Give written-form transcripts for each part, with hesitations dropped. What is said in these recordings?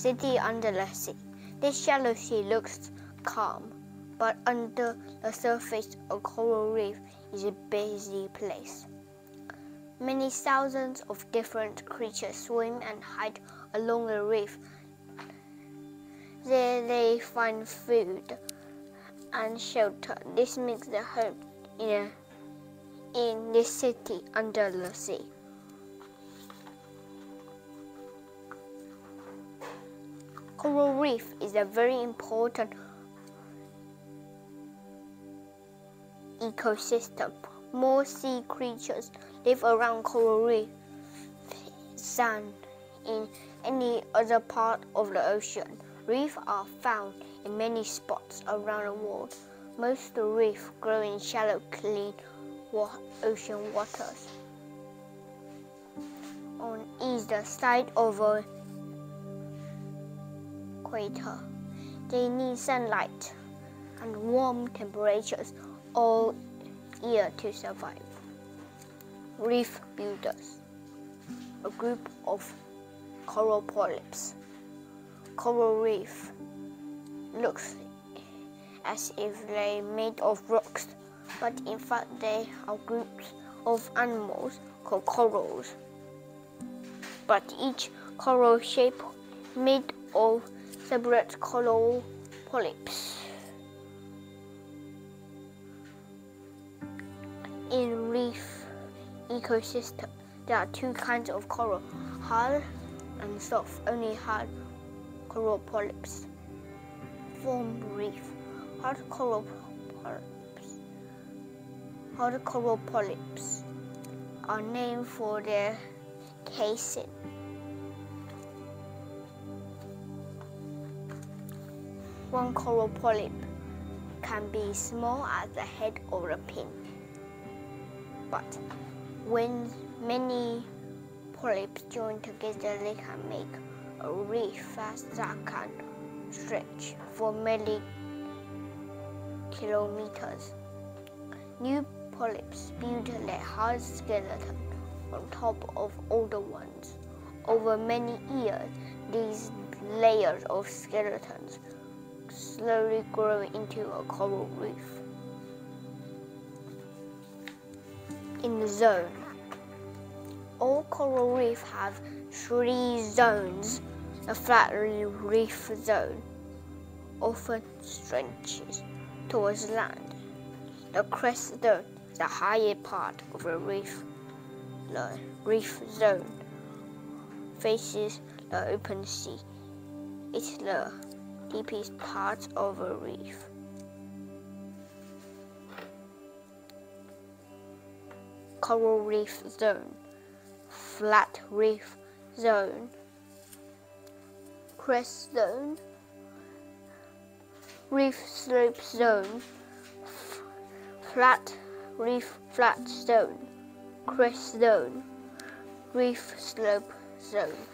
city under the sea. This shallow sea looks calm, but under the surface, a coral reef is a busy place. Many thousands of different creatures swim and hide along the reef. There they find food and shelter. This makes their home in this city under the sea. Coral reef is a very important ecosystem. More sea creatures live around coral reef than in any other part of the ocean. Reefs are found in many spots around the world. Most of the reefs grow in shallow, clean ocean waters. On either side of the equator, they need sunlight and warm temperatures all year to survive. Reef builders, a group of coral polyps. Coral reef looks as if they're made of rocks, but in fact they are groups of animals called corals. But each coral shape made of separate coral polyps. In reef ecosystem, there are two kinds of coral, hard and soft. Only hard coral polyps form reef. Hard coral polyps are named for their casing. One coral polyp can be small as the head of a pin, but when many polyps join together, they can make a reef that can stretch for many kilometers. New polyps build their hard skeleton on top of older ones. Over many years, these layers of skeletons slowly grow into a coral reef. In the zone, all coral reefs have 3 zones. The flat reef zone often stretches towards land. The crest zone, the higher part of the reef zone, faces the open sea. It's the deepest part of a reef. Coral reef zone, flat reef zone, crest zone, reef slope zone, flat reef flat zone, crest zone, reef slope zone.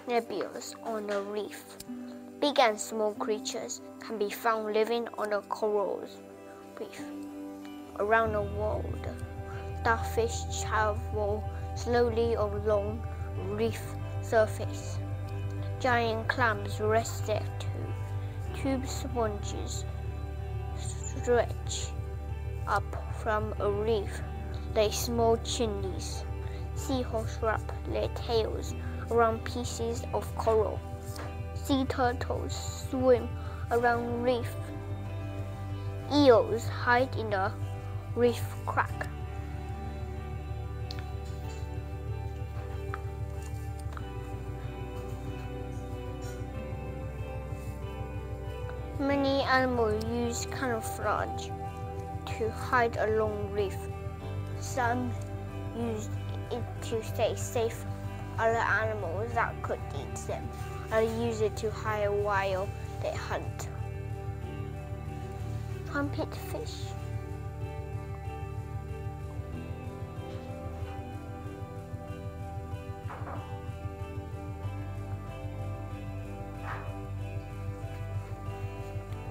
Nebulas on a reef. Big and small creatures can be found living on a coral reef. Around the world, starfish travel slowly along reef surface. Giant clams rest there too. Tube sponges stretch up from a reef like small chimneys. Seahorses wrap their tails around pieces of coral. Sea turtles swim around reef. Eels hide in a reef crack. Many animals use camouflage to hide along reef. Some use it to stay safe. Other animals that could eat them use it to hide while they hunt. Trumpet fish.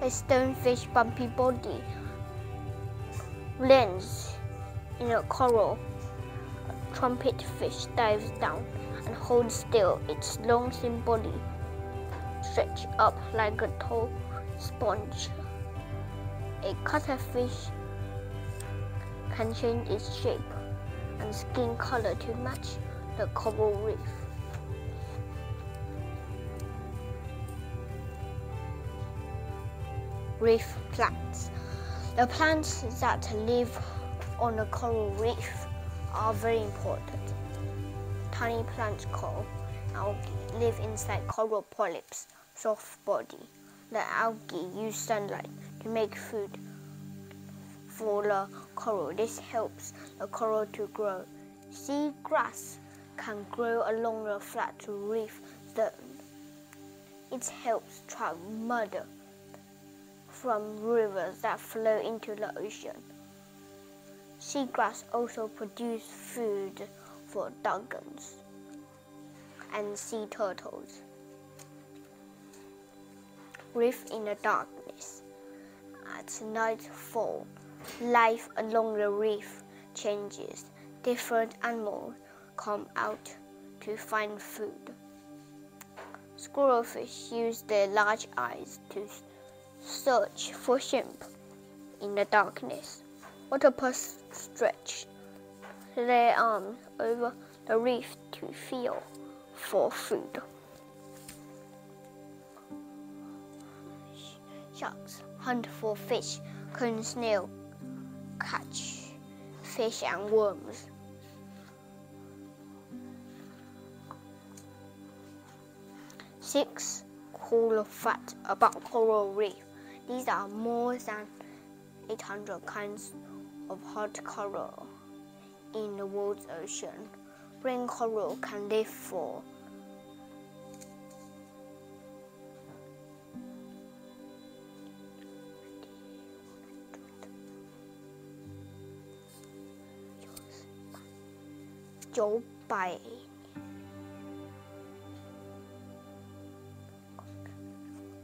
A stonefish bumpy body lands in a coral. A trumpet fish dives down and holds still. Its long thin body stretches up like a tall sponge. A cuttlefish can change its shape and skin color to match the coral reef. Reef plants. The plants that live on a coral reef are very important. Tiny plants called algae live inside coral polyps' soft body. The algae use sunlight to make food for the coral. This helps the coral to grow. Sea grass can grow along the flat reef stone. It helps trap mud from rivers that flow into the ocean. Seagrass also produces food for dugongs and sea turtles. Reef in the darkness. At nightfall, life along the reef changes. Different animals come out to find food. Squirrelfish use their large eyes to search for shrimp in the darkness. Octopus stretch their arms over the reef to feel for food. Sharks hunt for fish. Cone snails catch fish and worms. Six cool facts about coral reef. These are more than 800 kinds of hard coral in the world's ocean. Green coral can live for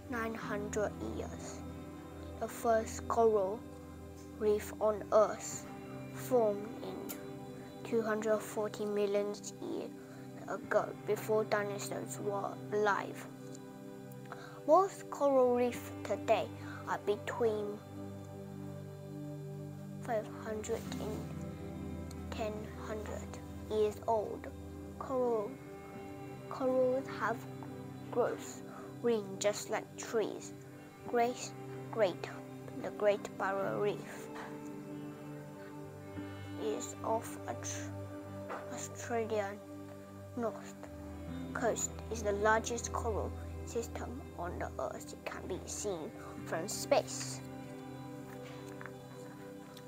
900 years. The first coral reef on Earth formed in 240 million years ago, before dinosaurs were alive. Most coral reefs today are between 500 and 1000 years old. Corals have growth rings just like trees. The Great Barrier Reef is off Australian north coast. Is the largest coral system on the Earth. It can be seen from space.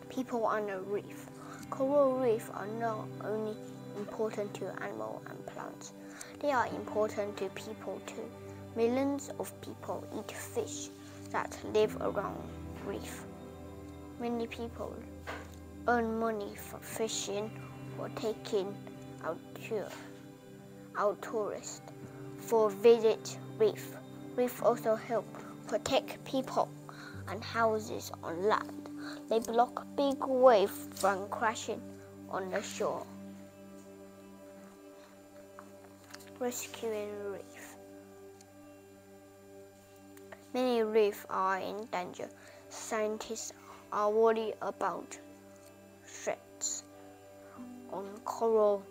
People on the reef. Coral reefs are not only important to animals and plants, they are important to people too. Millions of people eat fish that live around reef. Many people earn money from fishing or taking out tourists for visit reef. Reef also help protect people and houses on land. They block big waves from crashing on the shore. Rescuing reef. Many reefs are in danger. Scientists are worried about threats on coral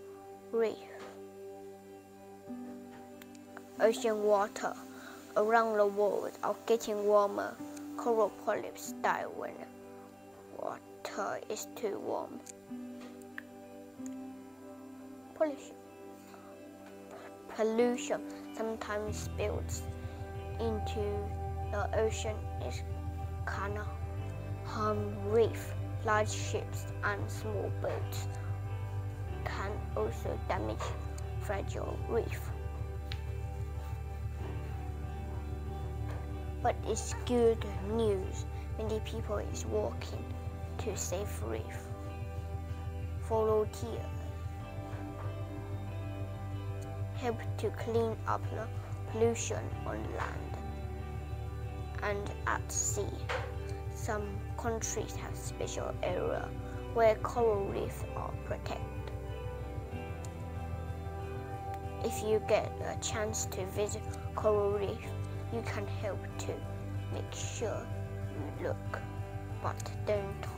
reef. Ocean water around the world are getting warmer. Coral polyps die when water is too warm. Pollution sometimes spills into the ocean. It can harm reef. Large ships and small boats can also damage fragile reef. But it's good news. Many people is working to save reef. Volunteers help to clean up the pollution on land and at sea. Some countries have special areas where coral reefs are protected. if you get a chance to visit coral reef, you can help to make sure you look, but don't